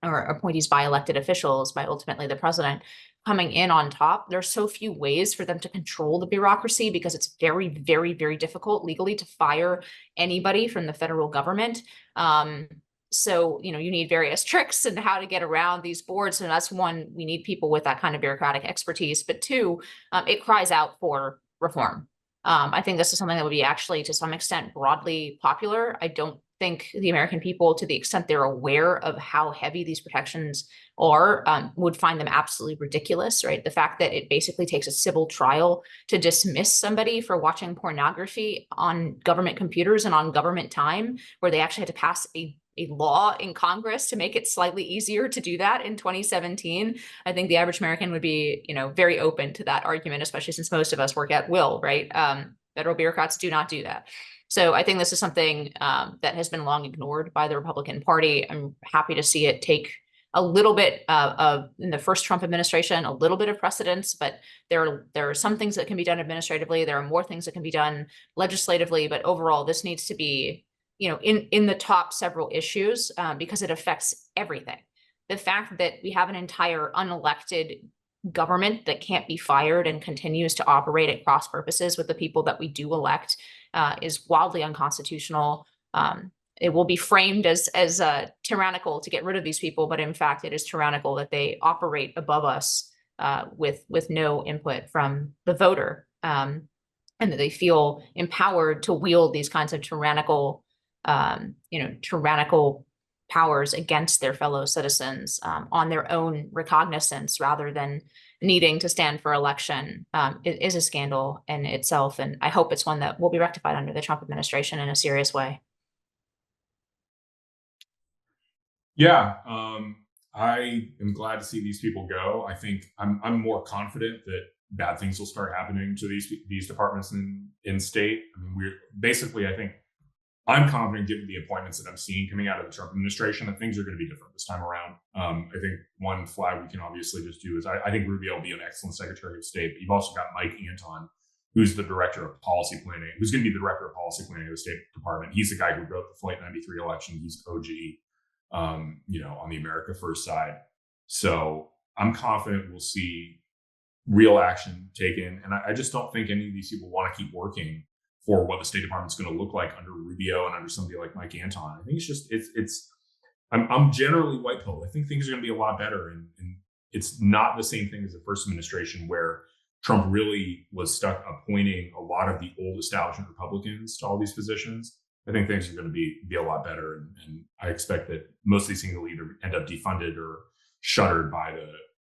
or appointees by elected officials, by ultimately the president, coming in on top. There's so few ways for them to control the bureaucracy, because it's very, very, very difficult legally to fire anybody from the federal government. So, you need various tricks and how to get around these boards. And that's one, we need people with that kind of bureaucratic expertise. But two, it cries out for reform. I think this is something that would be actually to some extent broadly popular. I don't think the American people, to the extent they're aware of how heavy these protections are, would find them absolutely ridiculous, right? The fact that it basically takes a civil trial to dismiss somebody for watching pornography on government computers and on government time, where they actually had to pass a law in Congress to make it slightly easier to do that in 2017. I think the average American would be, very open to that argument, especially since most of us work at will, right? Federal bureaucrats do not do that. So I think this is something that has been long ignored by the Republican Party. I'm happy to see it take a little bit in the first Trump administration, a little bit of precedence, but there are some things that can be done administratively. There are more things that can be done legislatively, but overall, this needs to be in the top several issues, because it affects everything. The fact that we have an entire unelected government that can't be fired and continues to operate at cross purposes with the people that we do elect is wildly unconstitutional. It will be framed as tyrannical to get rid of these people, but in fact, it is tyrannical that they operate above us with no input from the voter, and that they feel empowered to wield these kinds of tyrannical powers against their fellow citizens on their own recognizance rather than needing to stand for election. It is a scandal in itself, and I hope it's one that will be rectified under the Trump administration in a serious way. Yeah, I am glad to see these people go. I think I'm more confident that bad things will start happening to these departments in state. I mean, I think I'm confident, given the appointments that I'm seeing coming out of the Trump administration, that things are going to be different this time around. I think one flag we can obviously just do is I think Rubio will be an excellent Secretary of State, but you've also got Mike Anton, who's the director of policy planning, who's going to be the director of policy planning of the State Department. He's the guy who wrote the Flight 93 election. He's OG, on the America First side. So I'm confident we'll see real action taken. And I just don't think any of these people want to keep working for what the State Department's going to look like under Rubio and under somebody like Mike Anton. I think I'm generally white pill. I think things are going to be a lot better. And it's not the same thing as the first administration, where Trump really was stuck appointing a lot of the old establishment Republicans to all these positions. I think things are going to be a lot better. And I expect that most of these things will either end up defunded or shuttered by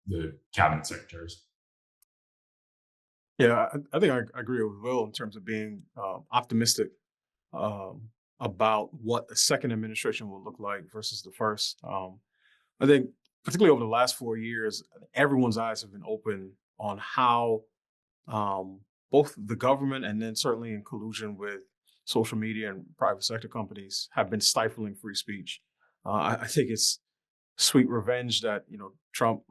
the cabinet secretaries. Yeah, I think I agree with Will in terms of being optimistic about what the second administration will look like versus the first. I think particularly over the last 4 years, everyone's eyes have been open on how both the government and then certainly in collusion with social media and private sector companies have been stifling free speech. I think it's sweet revenge that Trump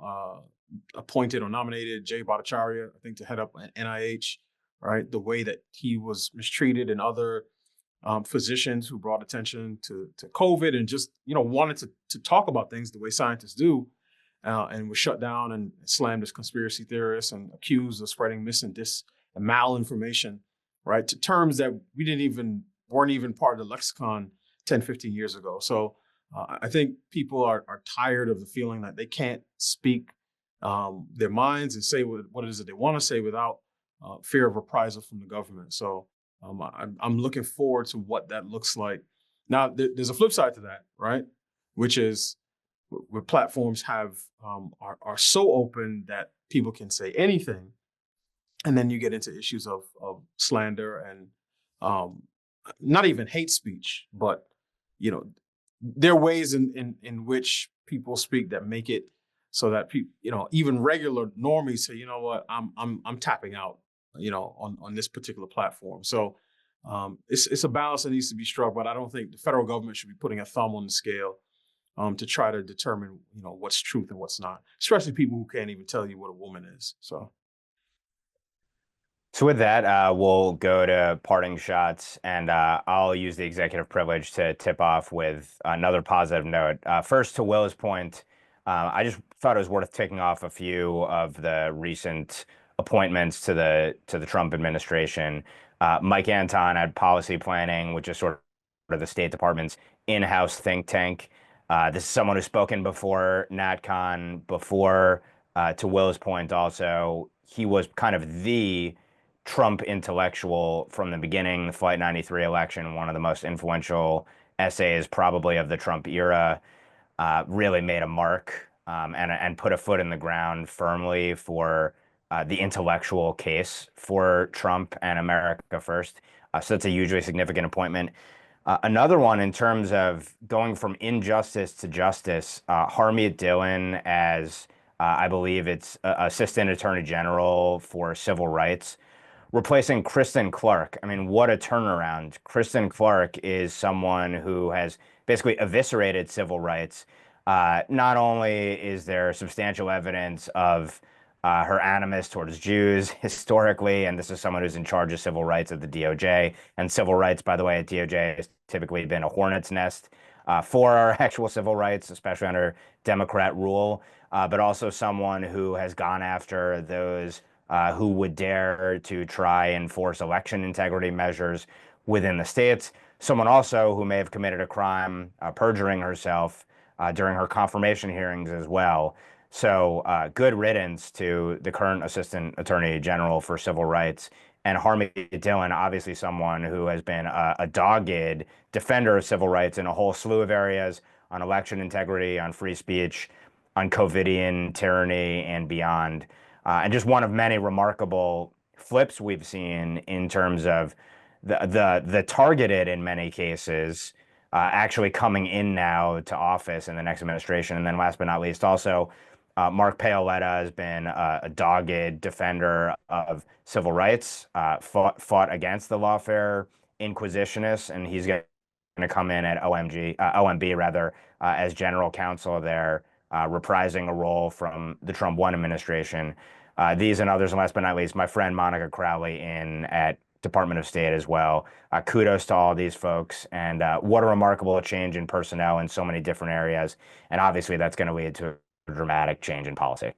appointed or nominated Jay Bhattacharya, I think, to head up NIH, right? The way that he was mistreated and other physicians who brought attention to COVID and just, wanted to talk about things the way scientists do. and was shut down and slammed as conspiracy theorists and accused of spreading mis and dis and malinformation, right? To terms that weren't even part of the lexicon 10, 15 years ago. So I think people are tired of the feeling that they can't speak their minds and say what it is that they want to say without fear of reprisal from the government. So I'm looking forward to what that looks like. Now, there's a flip side to that, right? Which is where platforms are so open that people can say anything, and then you get into issues of slander and not even hate speech, but there are ways in which people speak that make it so that people, even regular normies say, you know what, I'm tapping out, on this particular platform. So it's a balance that needs to be struck, but I don't think the federal government should be putting a thumb on the scale to try to determine, what's truth and what's not, especially people who can't even tell you what a woman is. So with that, we'll go to parting shots, and I'll use the executive privilege to tip off with another positive note. First, to Will's point, I just thought it was worth ticking off a few of the recent appointments to the Trump administration. Mike Anton at Policy Planning, which is sort of the State Department's in-house think tank. This is someone who's spoken before NatCon, before, to Will's point also, he was kind of the Trump intellectual from the beginning, the Flight 93 election, one of the most influential essays probably of the Trump era, really made a mark and put a foot in the ground firmly for the intellectual case for Trump and America first. So that's a hugely significant appointment. Another one in terms of going from injustice to justice, Harmeet Dillon as, I believe it's Assistant Attorney General for Civil Rights, replacing Kristen Clark. I mean, what a turnaround. Kristen Clark is someone who has basically eviscerated civil rights. Not only is there substantial evidence of her animus towards Jews historically, and this is someone who's in charge of civil rights at the DOJ. And civil rights, by the way, at DOJ has typically been a hornet's nest for our actual civil rights, especially under Democrat rule, but also someone who has gone after those who would dare to try and force election integrity measures within the states. Someone also who may have committed a crime, perjuring herself during her confirmation hearings as well. So good riddance to the current Assistant Attorney General for Civil Rights. And Harmeet Dillon, obviously someone who has been a dogged defender of civil rights in a whole slew of areas, on election integrity, on free speech, on COVIDian tyranny, and beyond. And just one of many remarkable flips we've seen in terms of the targeted, in many cases, actually coming in now to office in the next administration. And then last but not least, also, Mark Paoletta has been a dogged defender of civil rights, fought against the lawfare inquisitionists, and he's going to come in at OMB rather, as general counsel there, reprising a role from the Trump 1 administration. These and others, and last but not least, my friend Monica Crowley in at Department of State as well. Kudos to all these folks, and what a remarkable change in personnel in so many different areas. And obviously that's going to lead to a dramatic change in policy.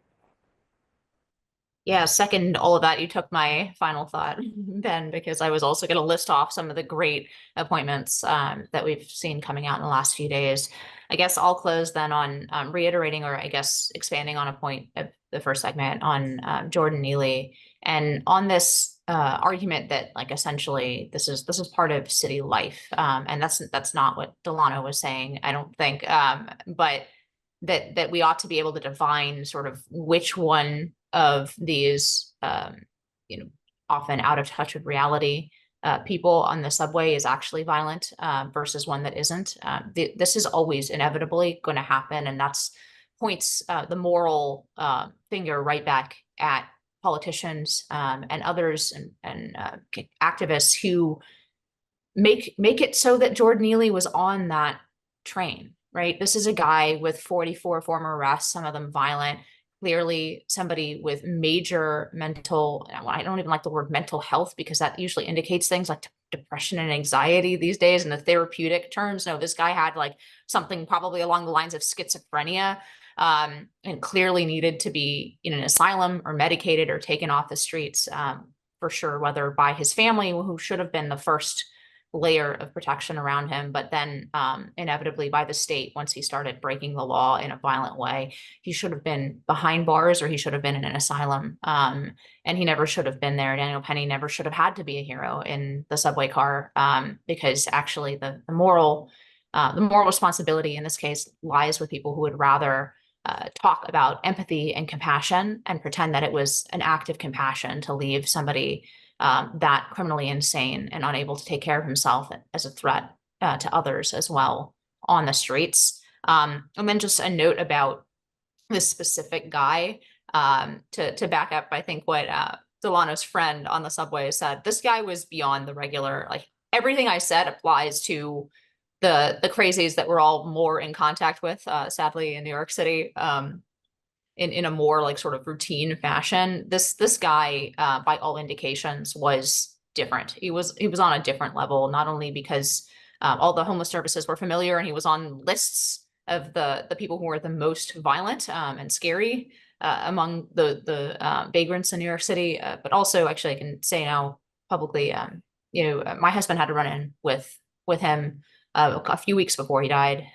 Yeah, second all of that. You took my final thought, Ben, because I was also going to list off some of the great appointments that we've seen coming out in the last few days. I guess I'll close then on reiterating, or I guess expanding on a point of the first segment on Jordan Neely, and on this argument that, like, essentially this is part of city life, and that's not what Delano was saying, I don't think, but that we ought to be able to define sort of which one of these, often out of touch with reality people on the subway is actually violent versus one that isn't. This is always inevitably going to happen, and that's points the moral finger right back at politicians and others and activists who make it so that Jordan Neely was on that train. Right, this is a guy with 44 former arrests, some of them violent. Clearly somebody with major mental, I don't even like the word mental health, because that usually indicates things like depression and anxiety these days in the therapeutic terms. No, this guy had like something probably along the lines of schizophrenia. and clearly needed to be in an asylum or medicated or taken off the streets, for sure, whether by his family, who should have been the first layer of protection around him, but then inevitably by the state once he started breaking the law in a violent way. He should have been behind bars, or he should have been in an asylum, and he never should have been there. Daniel Penny never should have had to be a hero in the subway car, because actually the moral responsibility in this case lies with people who would rather talk about empathy and compassion and pretend that it was an act of compassion to leave somebody that criminally insane and unable to take care of himself as a threat to others as well on the streets. And then just a note about this specific guy, to back up, I think what Delano's friend on the subway said. This guy was beyond the regular, like everything I said applies to the crazies that we're all more in contact with, sadly, in New York City, in a more like sort of routine fashion. This guy, by all indications, was different. He was on a different level, not only because all the homeless services were familiar and he was on lists of the people who were the most violent and scary among the vagrants in New York City, but also, actually, I can say now publicly, my husband had to run in with him a few weeks before he died.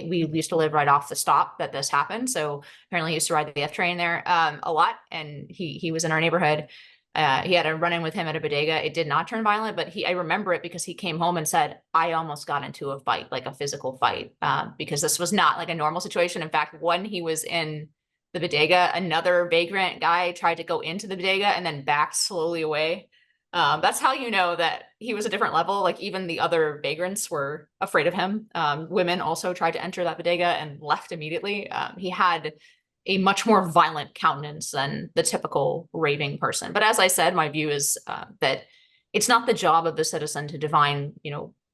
We used to live right off the stop that this happened. So apparently he used to ride the F train there a lot. And he was in our neighborhood. He had a run in with him at a bodega. It did not turn violent, but I remember it because he came home and said, I almost got into a fight, like a physical fight, because this was not like a normal situation. In fact, when he was in the bodega, another vagrant guy tried to go into the bodega and then backed slowly away. That's how you know that he was a different level. Like even the other vagrants were afraid of him. Women also tried to enter that bodega and left immediately. He had a much more violent countenance than the typical raving person. But as I said, my view is that it's not the job of the citizen to divine,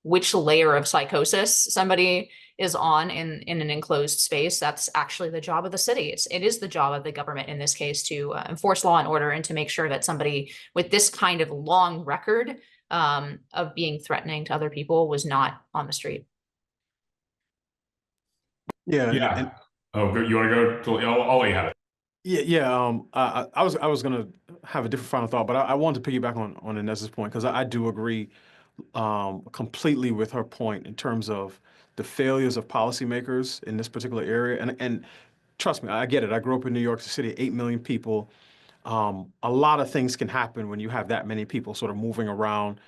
which layer of psychosis somebody is on in an enclosed space. That's actually the job of the city. It is the job of the government in this case to enforce law and order and to make sure that somebody with this kind of long record of being threatening to other people was not on the street. Yeah. Yeah. Oh, you want to go? I'll let you have it. Yeah. I was gonna have a different final thought, but I wanted to piggyback on Inez's point, because I do agree completely with her point in terms of the failures of policymakers in this particular area. And trust me, I get it. I grew up in New York City, 8 million people. A lot of things can happen when you have that many people sort of moving around.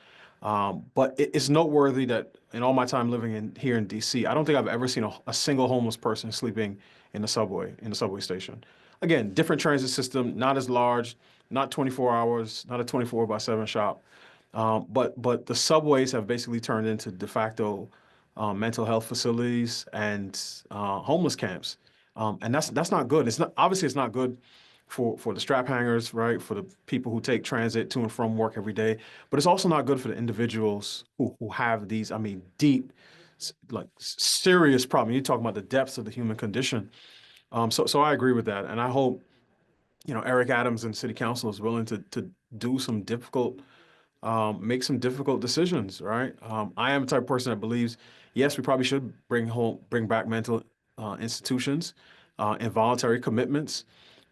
But it's noteworthy that in all my time living here in DC, I don't think I've ever seen a single homeless person sleeping in the subway station. Again, different transit system, not as large, not 24 hours, not a 24/7 shop. But the subways have basically turned into de facto mental health facilities and homeless camps, and that's not good. It's not good for the strap hangers, right? For the people who take transit to and from work every day, but it's also not good for the individuals who have these, deep, like serious problem. You're talking about the depths of the human condition. So I agree with that, and I hope Eric Adams and City Council is willing to do some difficult. Make some difficult decisions, right? I am the type of person that believes, yes, we probably should bring back mental institutions, involuntary commitments,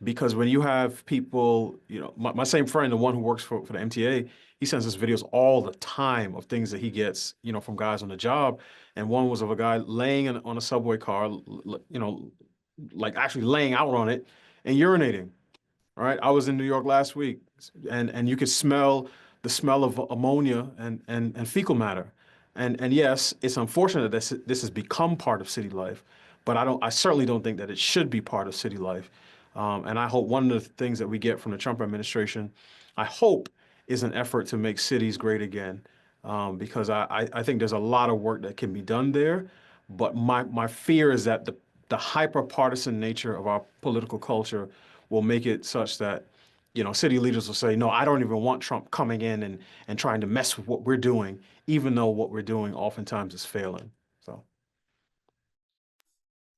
because when you have people, my same friend, the one who works for the MTA, he sends us videos all the time of things that he gets, from guys on the job, and one was of a guy laying on a subway car, like actually laying out on it and urinating. All right, I was in New York last week, and you could smell the smell of ammonia and fecal matter, and yes, it's unfortunate that this has become part of city life, but I certainly don't think that it should be part of city life, and I hope one of the things that we get from the Trump administration, I hope, is an effort to make cities great again, because I think there's a lot of work that can be done there, but my fear is that the hyper-partisan nature of our political culture will make it such that, city leaders will say, no, I don't even want Trump coming in and trying to mess with what we're doing, even though what we're doing oftentimes is failing. So.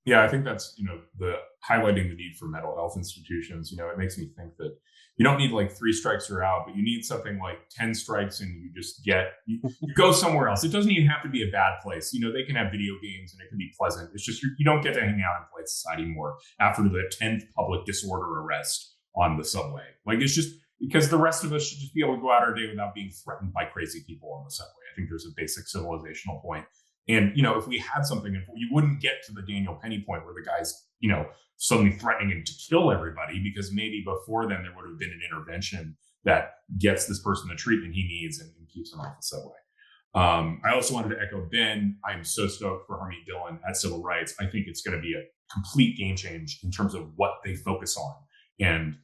Yeah, I think that's, the highlighting the need for mental health institutions. It makes me think that, you don't need like 3 strikes you're out, but you need something like 10 strikes and you just you go somewhere else. It doesn't even have to be a bad place. You know, they can have video games and it can be pleasant. It's just you don't get to hang out in polite society more after the 10th public disorder arrest on the subway. Like, it's just because the rest of us should just be able to go out our day without being threatened by crazy people on the subway. I think there's a basic civilizational point. And, you know, if we had something, if you wouldn't get to the Daniel Penny point where the guy's, you know, suddenly threatening to kill everybody, because maybe before then there would have been an intervention that gets this person the treatment he needs and keeps him off the subway. I also wanted to echo Ben. I'm so stoked for Harmeet Dillon at Civil Rights. I think it's going to be a complete game change in terms of what they focus on. And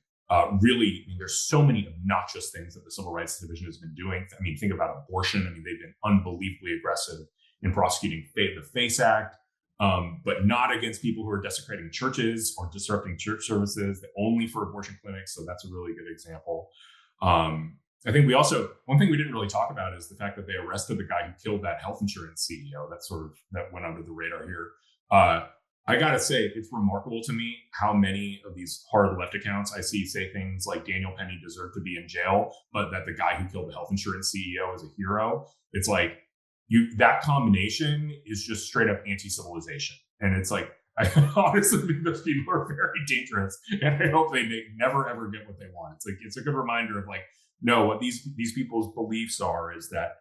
really, I mean, there's so many obnoxious things that the Civil Rights Division has been doing. I mean, think about abortion. I mean, they've been unbelievably aggressive in prosecuting the FACE Act, but not against people who are desecrating churches or disrupting church services, only for abortion clinics. So that's a really good example. I think one thing we didn't really talk about is the fact that they arrested the guy who killed that health insurance CEO. That went under the radar here. I gotta say, it's remarkable to me how many of these hard left accounts I see say things like Daniel Penny deserved to be in jail, but that the guy who killed the health insurance CEO is a hero. It's like, that combination is just straight up anti-civilization. And it's like, I honestly think those people are very dangerous, and I hope they never ever get what they want. It's a good reminder of like, no, what these people's beliefs are is that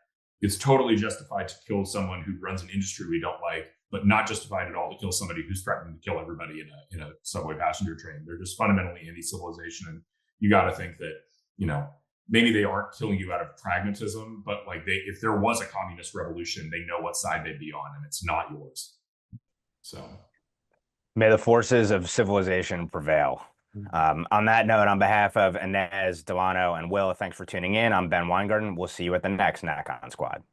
it's totally justified to kill someone who runs an industry we don't like, but not justified at all to kill somebody who's threatening to kill everybody in a subway passenger train. They're just fundamentally anti-civilization, and you got to think that, you know, maybe they aren't killing you out of pragmatism, but like if there was a communist revolution, they know what side they'd be on, and it's not yours. So may the forces of civilization prevail. On that note, on behalf of Inez, Delano, and Will, thanks for tuning in. I'm Ben Weingarten. We'll see you at the next NatCon Squad.